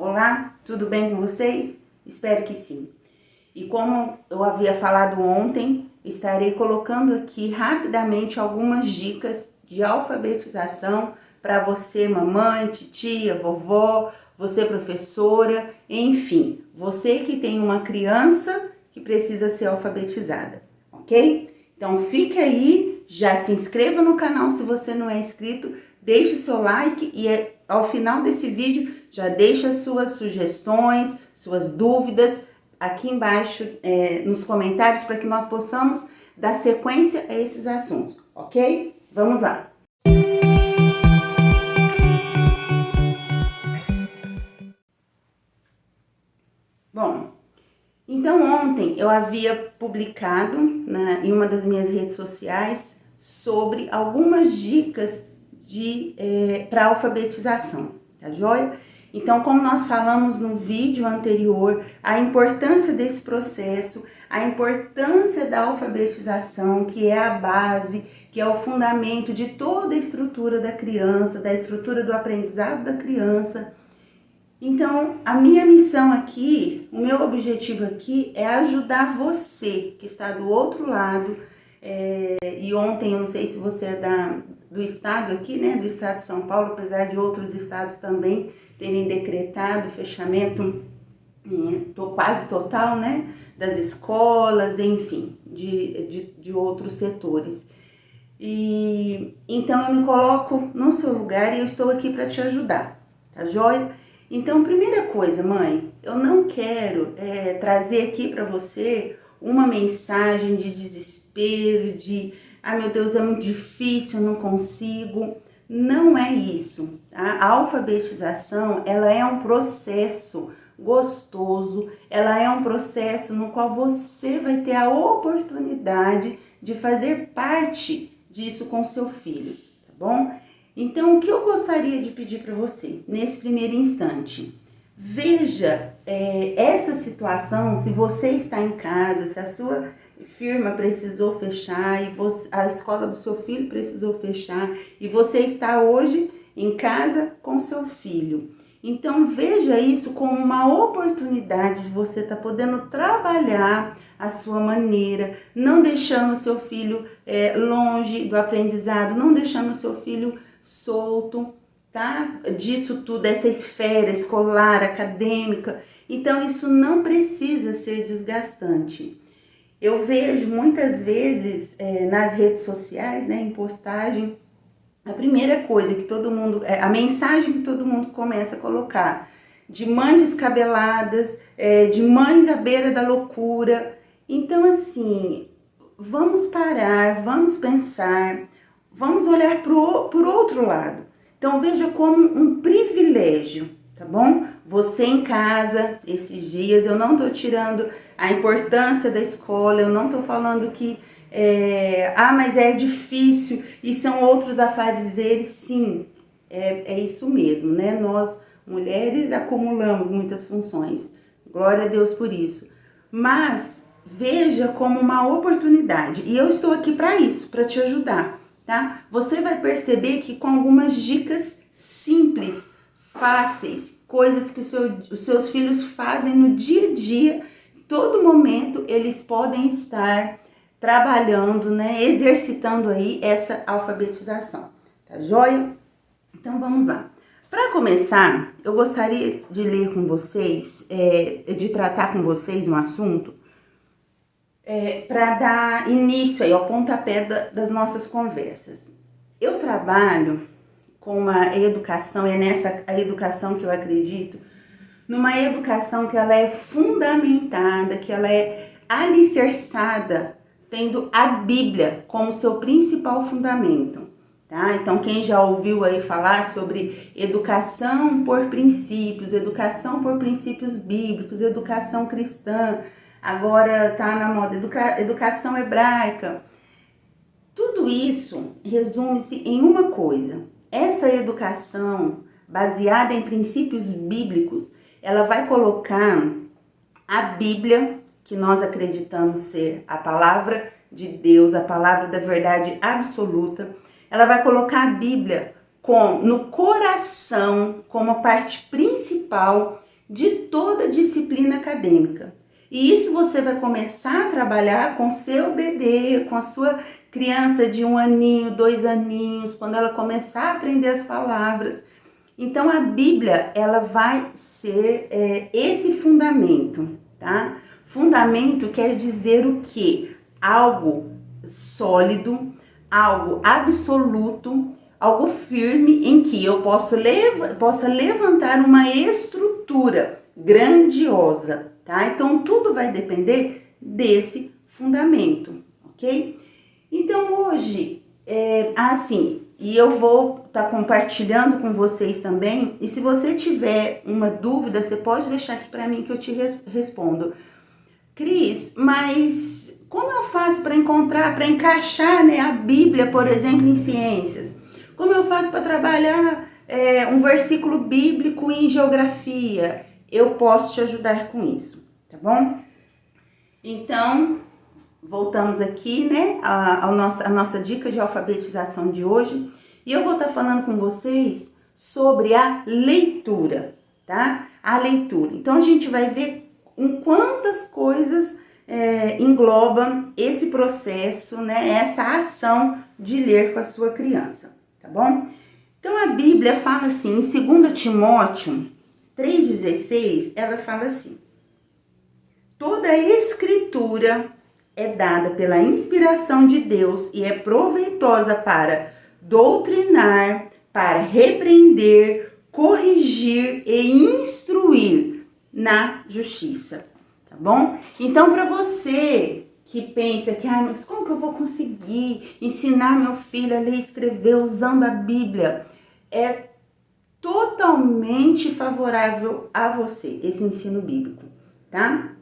Olá, tudo bem com vocês? Espero que sim. E como eu havia falado ontem, estarei colocando aqui rapidamente algumas dicas de alfabetização para você, mamãe, titia, vovó, você professora, enfim, você que tem uma criança que precisa ser alfabetizada, ok? Então fique aí, já se inscreva no canal se você não é inscrito, deixe o seu like e ao final desse vídeo já deixa suas sugestões, suas dúvidas aqui embaixo nos comentários para que nós possamos dar sequência a esses assuntos, ok? Vamos lá! Bom, então ontem eu havia publicado em uma das minhas redes sociais sobre algumas dicas para alfabetização, tá joia? Então, como nós falamos no vídeo anterior, a importância desse processo, a importância da alfabetização, que é a base, que é o fundamento de toda a estrutura da criança, da estrutura do aprendizado da criança. Então, a minha missão aqui, o meu objetivo aqui é ajudar você que está do outro lado. E ontem, eu não sei se você é do estado aqui, né, do estado de São Paulo, apesar de outros estados também terem decretado o fechamento quase total, né, das escolas, enfim, de outros setores. E então eu me coloco no seu lugar e eu estou aqui para te ajudar, tá joia? Então, primeira coisa, mãe, eu não quero trazer aqui para você uma mensagem de desespero, ai meu Deus, é muito difícil, eu não consigo. Não é isso. A alfabetização, ela é um processo gostoso, ela é um processo no qual você vai ter a oportunidade de fazer parte disso com seu filho, tá bom? Então, o que eu gostaria de pedir para você nesse primeiro instante? Veja essa situação, se você está em casa, se a sua firma precisou fechar e a escola do seu filho precisou fechar e você está hoje em casa com seu filho. Então, veja isso como uma oportunidade de você estar podendo trabalhar a sua maneira, não deixando o seu filho longe do aprendizado, não deixando o seu filho solto, tá? Disso tudo, dessa esfera escolar, acadêmica. Então, isso não precisa ser desgastante. Eu vejo muitas vezes nas redes sociais, né, em postagem, a primeira coisa que todo mundo, a mensagem que todo mundo começa a colocar, de mães descabeladas, de mães à beira da loucura. Então, assim, vamos parar, vamos pensar, vamos olhar por outro lado. Então, veja como um privilégio, tá bom? Você em casa, esses dias, eu não tô tirando a importância da escola, eu não tô falando que mas é difícil e são outros afazeres. Sim, é isso mesmo, né? Nós, mulheres, acumulamos muitas funções. Glória a Deus por isso. Mas veja como uma oportunidade. E eu estou aqui para isso, para te ajudar, tá? Você vai perceber que com algumas dicas simples, fáceis, coisas que os seus filhos fazem no dia a dia, todo momento eles podem estar trabalhando, né, exercitando aí essa alfabetização, tá joia? Então vamos lá. Para começar, eu gostaria de ler com vocês, de tratar com vocês um assunto para dar início aí ao pontapé das nossas conversas. Eu trabalho com a educação, a educação que eu acredito, numa educação que ela é fundamentada, que ela é alicerçada, tendo a Bíblia como seu principal fundamento, tá? Então, quem já ouviu aí falar sobre educação por princípios bíblicos, educação cristã, agora tá na moda educação hebraica, tudo isso resume-se em uma coisa: essa educação baseada em princípios bíblicos, ela vai colocar a Bíblia, que nós acreditamos ser a palavra de Deus, a palavra da verdade absoluta, ela vai colocar a Bíblia no coração, como a parte principal de toda disciplina acadêmica. E isso você vai começar a trabalhar com seu bebê, com a sua criança de 1 aninho, 2 aninhos, quando ela começar a aprender as palavras. Então a Bíblia, ela vai ser esse fundamento, tá? Fundamento quer dizer o quê? Algo sólido, algo absoluto, algo firme em que eu possa levantar uma estrutura grandiosa, tá? Então tudo vai depender desse fundamento, ok? Então hoje, e eu vou estar compartilhando com vocês também, e se você tiver uma dúvida, você pode deixar aqui para mim que eu te respondo. Cris, mas como eu faço para encaixar, né, a Bíblia, por exemplo, em ciências? Como eu faço para trabalhar um versículo bíblico em geografia? Eu posso te ajudar com isso, tá bom? Então, voltamos aqui, né, a nossa dica de alfabetização de hoje. E eu vou estar falando com vocês sobre a leitura, tá? A leitura. Então, a gente vai ver em quantas coisas engloba esse processo, né, essa ação de ler com a sua criança, tá bom? Então, a Bíblia fala assim, em 2 Timóteo 3,16, ela fala assim: toda a escritura é dada pela inspiração de Deus e é proveitosa para doutrinar, para repreender, corrigir e instruir na justiça, tá bom? Então, para você que pensa que, mas como que eu vou conseguir ensinar meu filho a ler e escrever usando a Bíblia? É totalmente favorável a você, esse ensino bíblico, tá?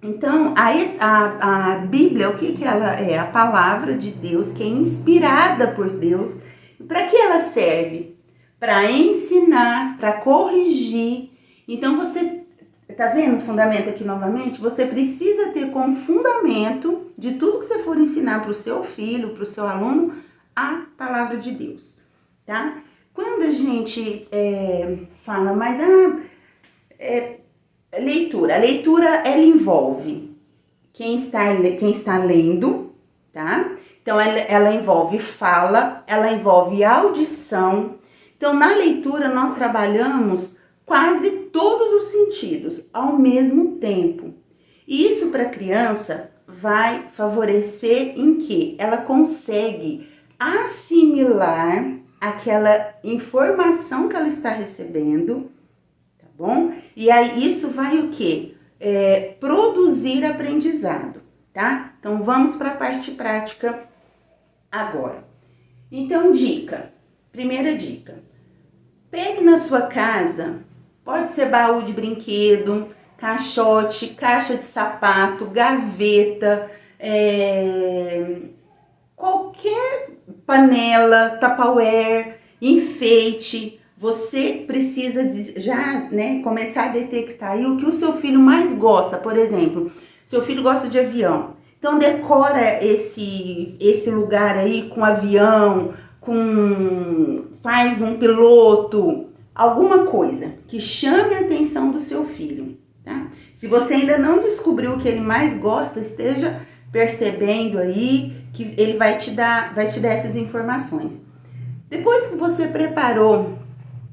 Então, a Bíblia, o que ela é? A palavra de Deus, que é inspirada por Deus. Para que ela serve? Para ensinar, para corrigir. Então, você tá vendo o fundamento aqui novamente? Você precisa ter como fundamento de tudo que você for ensinar para o seu filho, para o seu aluno, a palavra de Deus, tá? Quando a gente fala, mas leitura. A leitura, ela envolve quem está lendo, tá? Então, ela envolve fala, ela envolve audição. Então, na leitura, nós trabalhamos quase todos os sentidos ao mesmo tempo. E isso para a criança vai favorecer em que ela consegue assimilar aquela informação que ela está recebendo, tá bom? E aí isso vai o quê? Produzir aprendizado, tá? Então vamos para a parte prática agora. Então, primeira dica, pegue na sua casa, pode ser baú de brinquedo, caixote, caixa de sapato, gaveta, qualquer panela, tupperware, enfeite. Você precisa já, né, começar a detectar aí o que o seu filho mais gosta. Por exemplo, seu filho gosta de avião. Então, decora esse lugar aí com avião, faz um piloto, alguma coisa que chame a atenção do seu filho, tá? Se você ainda não descobriu o que ele mais gosta, esteja percebendo aí que ele vai te dar essas informações. Depois que você preparou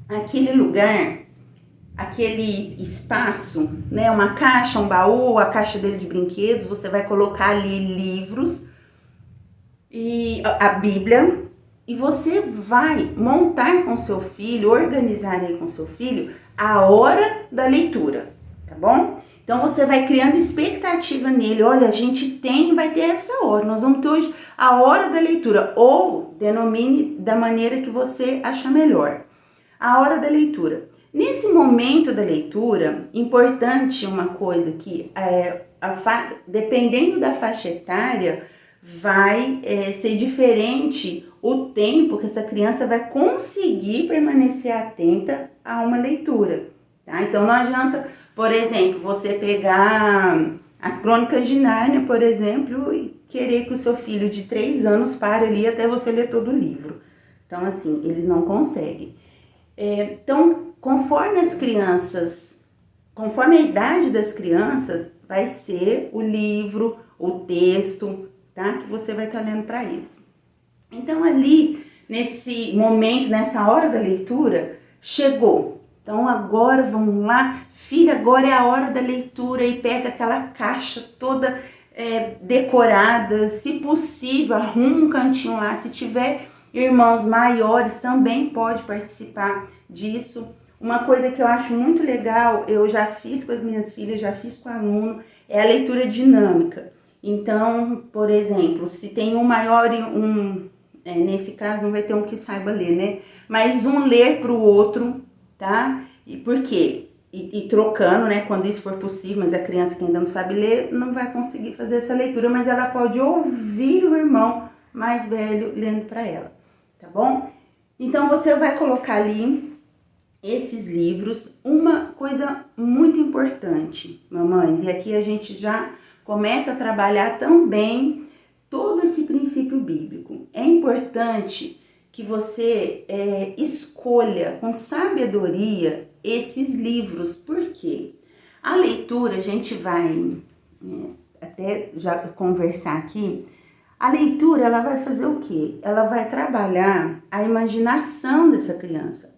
aquele lugar, aquele espaço, né, uma caixa, um baú, a caixa dele de brinquedos, você vai colocar ali livros e a Bíblia, e você vai montar com seu filho, organizar aí com seu filho a hora da leitura, tá bom? Então você vai criando expectativa nele, olha, a gente vai ter essa hora, nós vamos ter hoje a hora da leitura, ou denomine da maneira que você achar melhor. A hora da leitura. Nesse momento da leitura, importante uma coisa que dependendo da faixa etária, vai ser diferente o tempo que essa criança vai conseguir permanecer atenta a uma leitura, tá? Então não adianta, por exemplo, você pegar as Crônicas de Nárnia, por exemplo, e querer que o seu filho de 3 anos pare ali até você ler todo o livro. Então, assim, eles não conseguem. Então, conforme as crianças conforme a idade das crianças, vai ser o livro, o texto, tá? Que você vai estar lendo para eles. Então, ali, nesse momento, nessa hora da leitura, chegou. Então, agora, vamos lá. Filha, agora é a hora da leitura. E pega aquela caixa toda decorada. Se possível, arruma um cantinho lá. Se tiver irmãos maiores, também pode participar disso. Uma coisa que eu acho muito legal, eu já fiz com as minhas filhas, já fiz com aluno, é a leitura dinâmica. Então, por exemplo, se tem um maior e nesse caso não vai ter um que saiba ler, né? Mas um ler para o outro, tá? E por quê? E trocando, né? Quando isso for possível, mas a criança que ainda não sabe ler não vai conseguir fazer essa leitura, mas ela pode ouvir o irmão mais velho lendo para ela, tá bom? Então você vai colocar ali esses livros. Uma coisa muito importante, mamães, e aqui a gente já começa a trabalhar também todo esse princípio bíblico. É importante que você escolha com sabedoria esses livros. Por quê? A leitura, a gente vai até já conversar aqui, a leitura ela vai fazer o quê? Ela vai trabalhar a imaginação dessa criança.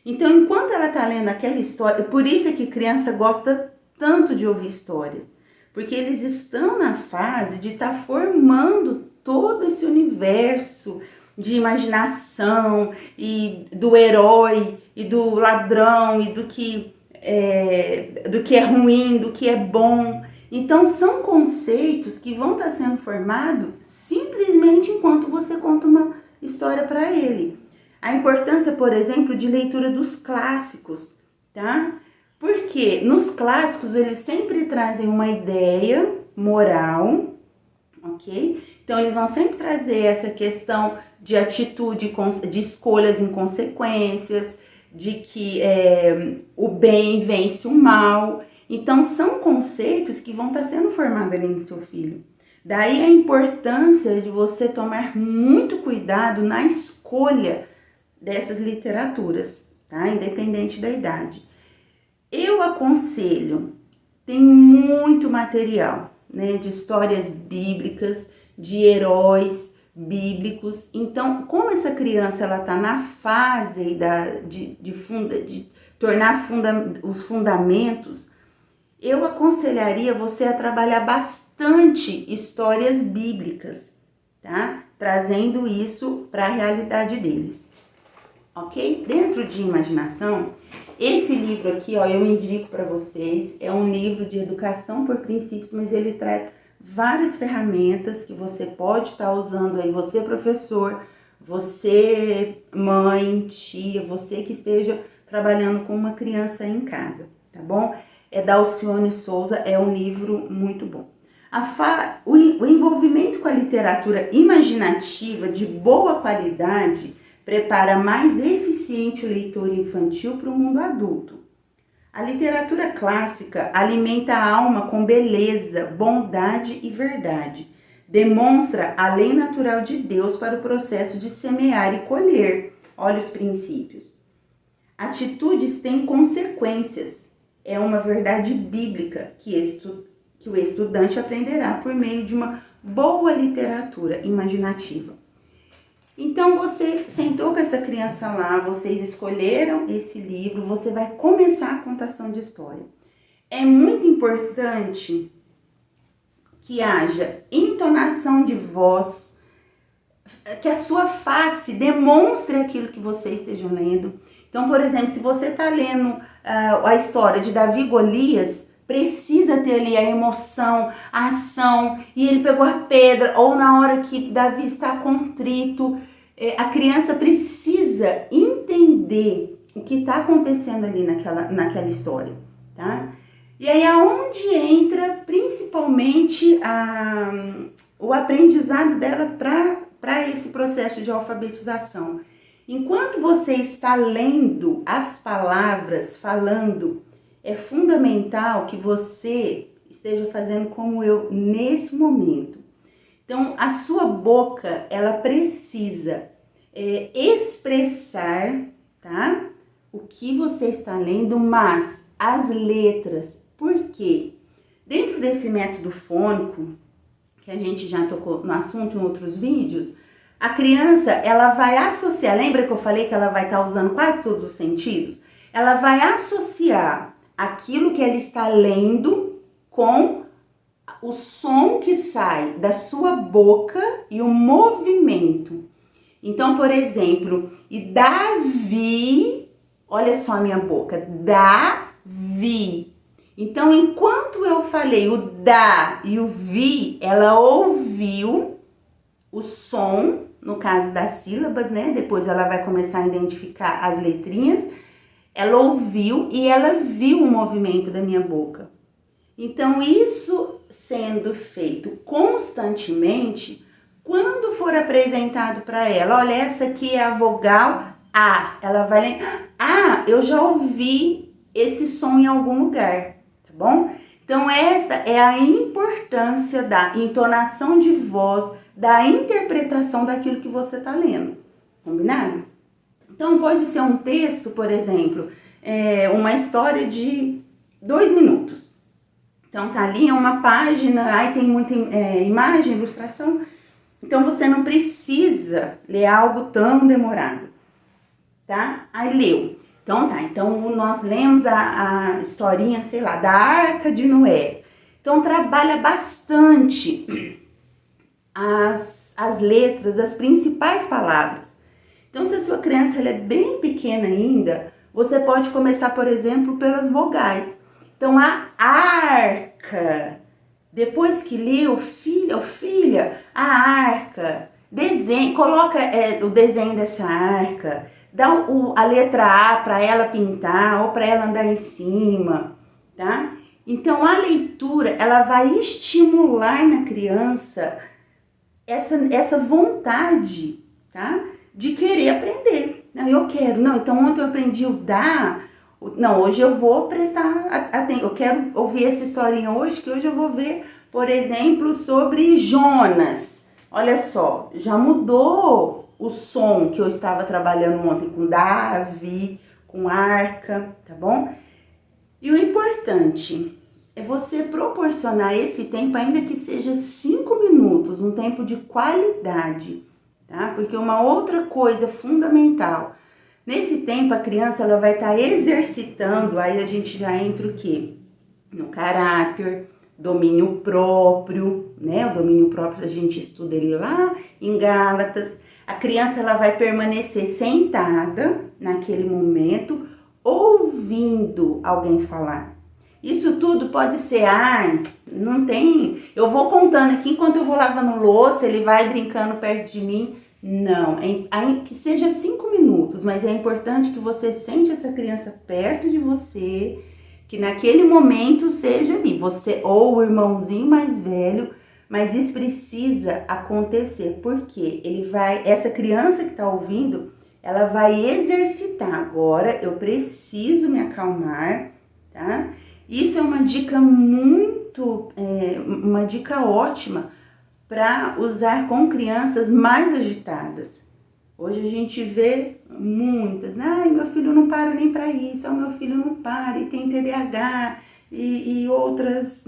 Então, enquanto ela está lendo aquela história, por isso é que criança gosta tanto de ouvir histórias, porque eles estão na fase de estar formando todo esse universo de imaginação e do herói e do ladrão e do que é ruim, do que é bom. Então, são conceitos que vão estar sendo formados simplesmente enquanto você conta uma história para ele. A importância, por exemplo, de leitura dos clássicos, tá? Porque nos clássicos eles sempre trazem uma ideia moral, ok? Então eles vão sempre trazer essa questão de atitude, de escolhas em consequências, de que o bem vence o mal. Então são conceitos que vão estar sendo formados ali no seu filho. Daí a importância de você tomar muito cuidado na escolha dessas literaturas, tá? Independente da idade. Eu aconselho, tem muito material, né? De histórias bíblicas, de heróis bíblicos. Então, como essa criança ela tá na fase de tornar os fundamentos, eu aconselharia você a trabalhar bastante histórias bíblicas, tá? Trazendo isso para a realidade deles. Ok? Dentro de imaginação, esse livro aqui, ó, eu indico para vocês, é um livro de educação por princípios, mas ele traz várias ferramentas que você pode estar usando aí, você professor, você mãe, tia, você que esteja trabalhando com uma criança aí em casa, tá bom? É da Alcione Souza, é um livro muito bom. O envolvimento com a literatura imaginativa de boa qualidade prepara mais eficiente o leitor infantil para o mundo adulto. A literatura clássica alimenta a alma com beleza, bondade e verdade. Demonstra a lei natural de Deus para o processo de semear e colher. Olha os princípios. Atitudes têm consequências. É uma verdade bíblica que o estudante aprenderá por meio de uma boa literatura imaginativa. Então, você sentou com essa criança lá, vocês escolheram esse livro, você vai começar a contação de história. É muito importante que haja entonação de voz, que a sua face demonstre aquilo que você esteja lendo. Então, por exemplo, se você está lendo a história de Davi e Golias, precisa ter ali a emoção, a ação, e ele pegou a pedra, ou na hora que Davi está contrito, a criança precisa entender o que está acontecendo ali naquela história, tá? E aí aonde entra principalmente o aprendizado dela para esse processo de alfabetização. Enquanto você está lendo as palavras, falando, é fundamental que você esteja fazendo como eu nesse momento. Então, a sua boca, ela precisa expressar, tá? O que você está lendo, mas as letras. Por quê? Dentro desse método fônico, que a gente já tocou no assunto em outros vídeos, a criança, ela vai associar, lembra que eu falei que ela vai estar usando quase todos os sentidos? Ela vai associar aquilo que ela está lendo com o som que sai da sua boca e o movimento. Então, por exemplo, e Davi, olha só a minha boca, Davi. Então, enquanto eu falei o da e o vi, ela ouviu o som, no caso das sílabas, né? Depois ela vai começar a identificar as letrinhas. Ela ouviu e ela viu o movimento da minha boca. Então, isso sendo feito constantemente, quando for apresentado para ela, olha, essa aqui é a vogal A, ela vai lembrar, eu já ouvi esse som em algum lugar, tá bom? Então, essa é a importância da entonação de voz, da interpretação daquilo que você está lendo, combinado? Então, pode ser um texto, por exemplo, uma história de 2 minutos. Então, tá ali, é uma página, aí tem muita imagem, ilustração. Então, você não precisa ler algo tão demorado, tá? Aí, leu. Então, tá. Então, nós lemos a historinha, sei lá, da Arca de Noé. Então, trabalha bastante as letras, as principais palavras. Então, se a sua criança ela é bem pequena ainda, você pode começar, por exemplo, pelas vogais. Então, a arca. Depois que leu, filha, a arca. Desenho, coloca o desenho dessa arca. Dá a letra A para ela pintar ou para ela andar em cima, tá? Então, a leitura, ela vai estimular na criança essa vontade, tá? De querer aprender. Não, eu quero. Não, então ontem eu aprendi o dar. Não, hoje eu vou prestar atenção. Eu quero ouvir essa historinha hoje, que hoje eu vou ver, por exemplo, sobre Jonas. Olha só, já mudou o som que eu estava trabalhando ontem com Davi, com arca, tá bom? E o importante é você proporcionar esse tempo, ainda que seja 5 minutos, um tempo de qualidade, tá? Porque uma outra coisa fundamental, nesse tempo a criança ela vai estar exercitando, aí a gente já entra o quê? No caráter, domínio próprio, né? O domínio próprio a gente estuda ele lá em Gálatas. A criança ela vai permanecer sentada naquele momento, ouvindo alguém falar. Isso tudo pode ser, não tem, eu vou contando aqui enquanto eu vou lavando louça, ele vai brincando perto de mim. Não, que seja 5 minutos, mas é importante que você sente essa criança perto de você, que naquele momento seja ali, você ou o irmãozinho mais velho, mas isso precisa acontecer, porque essa criança que está ouvindo, ela vai exercitar. Agora eu preciso me acalmar, tá? Isso é uma dica uma dica ótima para usar com crianças mais agitadas. Hoje a gente vê muitas, meu filho não para nem para isso, meu filho não para, e tem TDAH e outras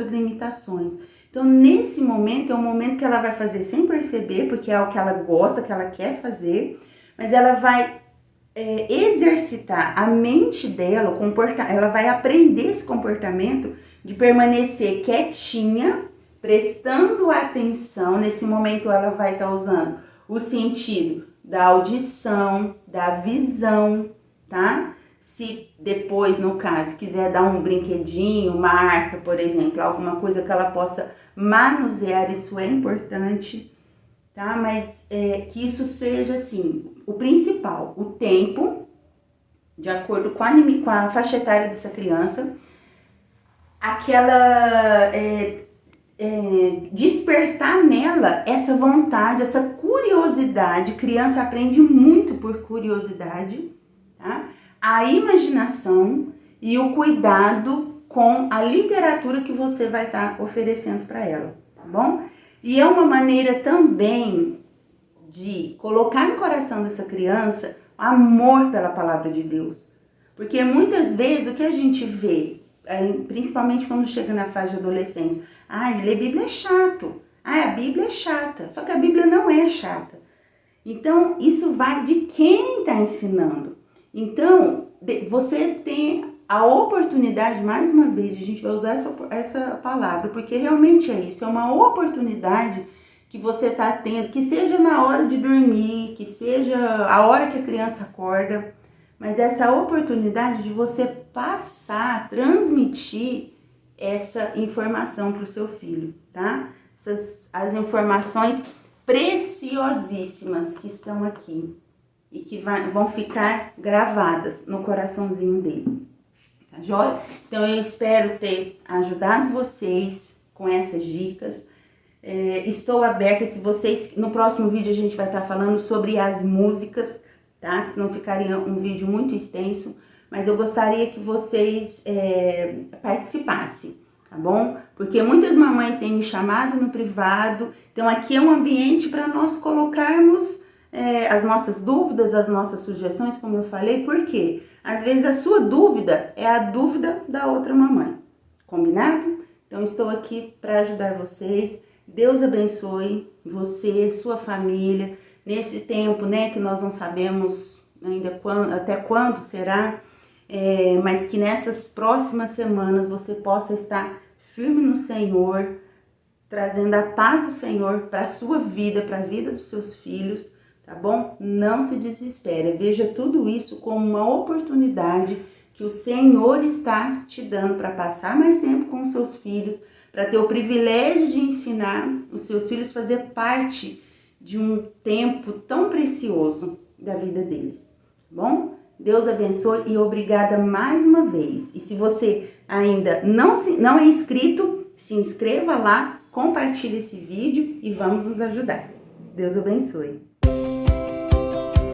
limitações. Então, nesse momento, é um momento que ela vai fazer sem perceber, porque é o que ela gosta, que ela quer fazer, mas ela vai exercitar a mente dela, ela vai aprender esse comportamento de permanecer quietinha, prestando atenção. Nesse momento ela vai estar usando o sentido da audição, da visão, tá? Se depois, no caso, quiser dar um brinquedinho, uma arca, por exemplo, alguma coisa que ela possa manusear, isso é importante, tá? Mas que isso seja, assim, o principal, o tempo, de acordo com a faixa etária dessa criança, aquela despertar nela essa vontade, essa curiosidade. Criança aprende muito por curiosidade, tá? A imaginação e o cuidado com a literatura que você vai estar oferecendo para ela, tá bom? E é uma maneira também de colocar no coração dessa criança amor pela palavra de Deus. Porque muitas vezes o que a gente vê, principalmente quando chega na fase de adolescente, ler Bíblia é chato, a Bíblia é chata, só que a Bíblia não é chata. Então, isso vai de quem está ensinando. Então, você tem a oportunidade, mais uma vez, a gente vai usar essa palavra, porque realmente é isso, é uma oportunidade que você está tendo, que seja na hora de dormir, que seja a hora que a criança acorda, mas essa oportunidade de você passar, transmitir essa informação para o seu filho, tá? As informações preciosíssimas que estão aqui e que vão ficar gravadas no coraçãozinho dele, tá joia? Então eu espero ter ajudado vocês com essas dicas. Estou aberta, se vocês, no próximo vídeo a gente vai estar falando sobre as músicas, tá? Que não ficaria um vídeo muito extenso, mas eu gostaria que vocês participassem, tá bom? Porque muitas mamães têm me chamado no privado, então aqui é um ambiente para nós colocarmos as nossas dúvidas, as nossas sugestões, como eu falei, porque às vezes a sua dúvida é a dúvida da outra mamãe, combinado? Então estou aqui para ajudar vocês. Deus abençoe você, sua família, nesse tempo, né, que nós não sabemos ainda até quando será, mas que nessas próximas semanas você possa estar firme no Senhor, trazendo a paz do Senhor para a sua vida, para a vida dos seus filhos, tá bom? Não se desespere, veja tudo isso como uma oportunidade que o Senhor está te dando para passar mais tempo com os seus filhos, para ter o privilégio de ensinar os seus filhos a fazer parte de um tempo tão precioso da vida deles, tá bom? Deus abençoe e obrigada mais uma vez. E se você ainda não é inscrito, se inscreva lá, compartilhe esse vídeo e vamos nos ajudar. Deus abençoe.